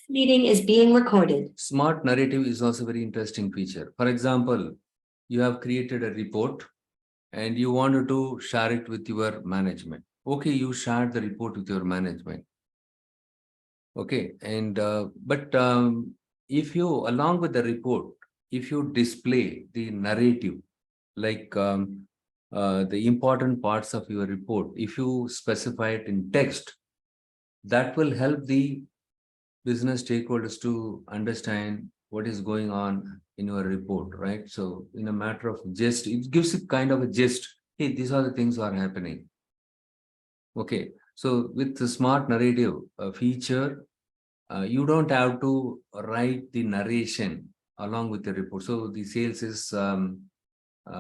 Meeting is being recorded. Smart narrative is also a very interesting feature. For example, you have created a report and you wanted to share it with your management. Okay, you shared the report with your management. Okay, and if you, along with the report, if you display the narrative, like the important parts of your report, if you specify it in text, that will help the business stakeholders to understand what is going on in your report, right? So in a matter of gist, it gives a kind of a gist. Hey, these are the things are happening. Okay, so with the smart narrative feature, you don't have to write the narration along with the report. So the sales is,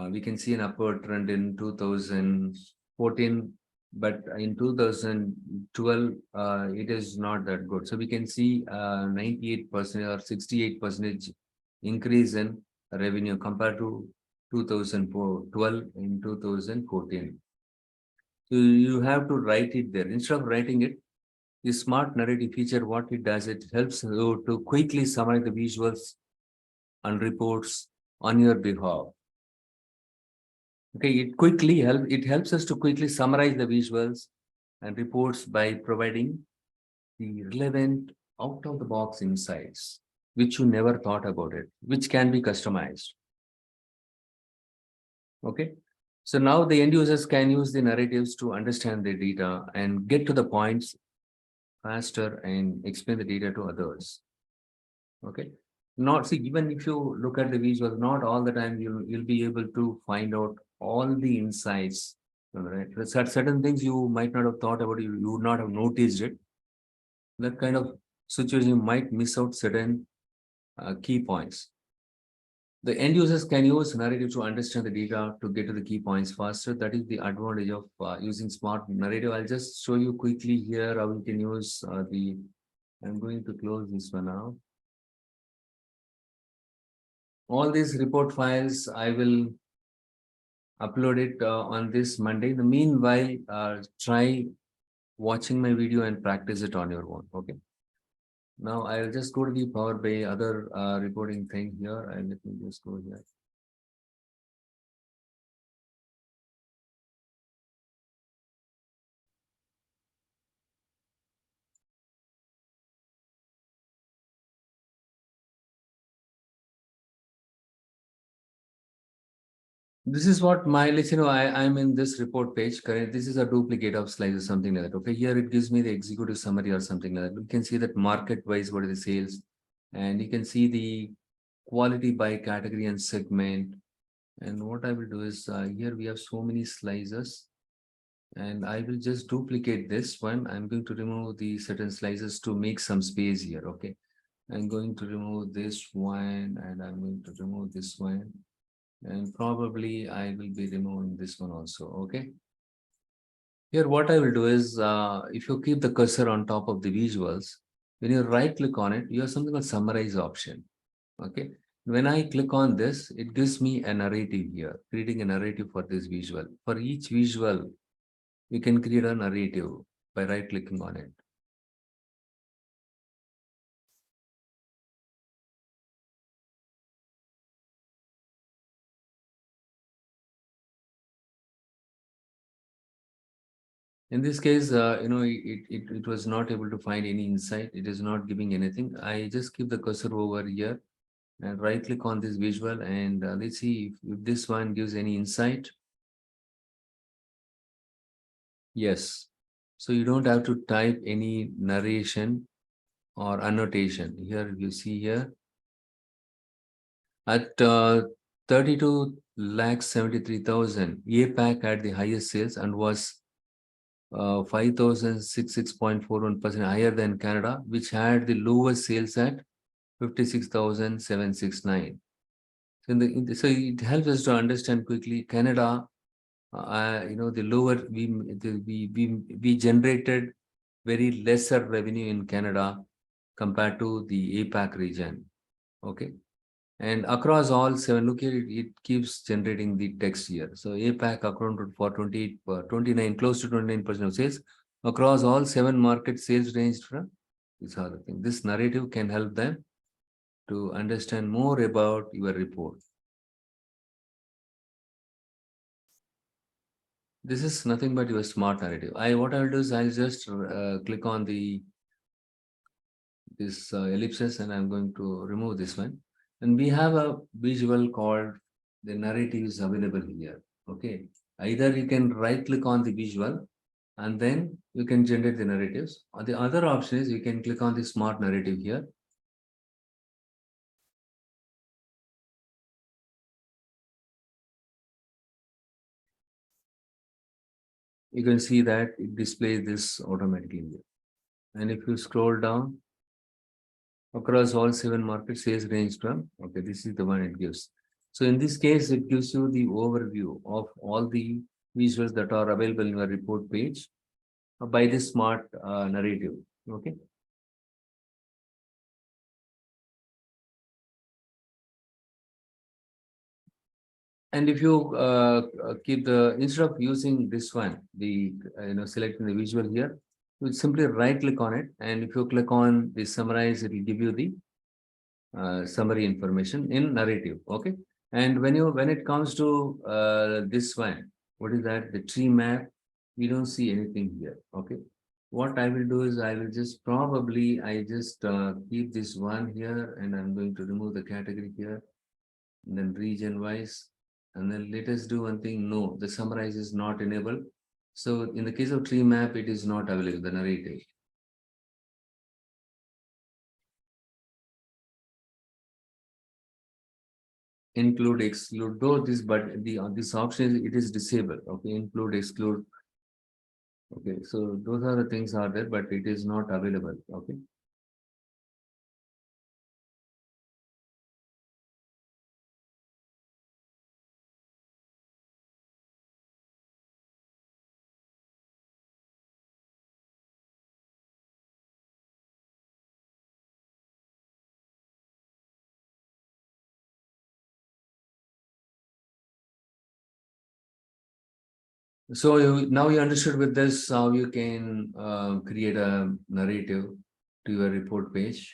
we can see an upward trend in 2014, but in 2012, it is not that good. So we can see 98% or 68% increase in revenue compared to 2012 in 2014. So you have to write it there. Instead of writing it, the smart narrative feature, what it does, it helps you to quickly summarize the visuals and reports on your behalf. Okay, it helps us to quickly summarize the visuals and reports by providing the relevant out-of-the-box insights, which you never thought about it, which can be customized. Okay, so now the end users can use the narratives to understand the data and get to the points faster and explain the data to others. Okay, not see, even if you look at the visual, not all the time you'll be able to find out all the insights. Right, certain things you might not have thought about, you would not have noticed it. That kind of situation, you might miss out certain key points. The end users can use narrative to understand the data to get to the key points faster. That is the advantage of using smart narrative. I'll just show you quickly here how you can use I'm going to close this one now. All these report files, I will upload it on this Monday. In the meanwhile, try watching my video and practice it on your own. Okay. Now I'll just go to the Power BI other reporting thing here, and let me just go here. This is what my, let's I'm in this report page. Correct. This is a duplicate of slides or something like that. Okay, here it gives me the executive summary or something like that. You can see that market wise, what are the sales, and you can see the quality by category and segment. And what I will do is here we have so many slices, and I will just duplicate this one. I'm going to remove the certain slices to make some space here. Okay, I'm going to remove this one, and I'm going to remove this one. And probably I will be removing this one also. Okay. Here, what I will do is, if you keep the cursor on top of the visuals, when you right click on it, you have something called summarize option. Okay. When I click on this, it gives me a narrative here, creating a narrative for this visual. For each visual, we can create a narrative by right clicking on it. In this case, it was not able to find any insight. It is not giving anything. I just keep the cursor over here and right click on this visual, and let's see if this one gives any insight. Yes. So you don't have to type any narration or annotation. Here you see here at 32 lakhs 73,000, APAC had the highest sales and was 5,066.41% higher than Canada, which had the lowest sales at 56,769. So it helps us to understand quickly Canada. The lower we generated very lesser revenue in Canada compared to the APAC region. Okay. And across all seven, look here, it keeps generating the text here. So APAC accounted for 29, close to 29% of sales. Across all seven market sales ranged from These are the things. This narrative can help them to understand more about your report. This is nothing but your smart narrative. What I'll do is I'll just click on this ellipsis, and I'm going to remove this one. And we have a visual called the narrative is available here. Okay. Either you can right click on the visual and then you can generate the narratives. Or the other option is you can click on the smart narrative here. You can see that it displays this automatically here. And if you scroll down across all 7 market sales range from, okay, this is the one it gives. So in this case, it gives you the overview of all the visuals that are available in your report page by this smart narrative. Okay. And if you keep instead of using this one, selecting the visual here, you simply right click on it. And if you click on the summarize, it will give you the summary information in narrative. Okay. And when it comes to this one, what is that? The tree map, we don't see anything here. Okay. What I will do is I will just keep this one here, and I'm going to remove the category here, and then region wise. And then let us do one thing. No, the summarize is not enabled. So in the case of tree map, it is not available, the narrative. Include, exclude, though this, but this option it is disabled. Okay, include, exclude. Okay, so those are the things are there, but it is not available. Okay. So now you understood with this how you can create a narrative to your report page.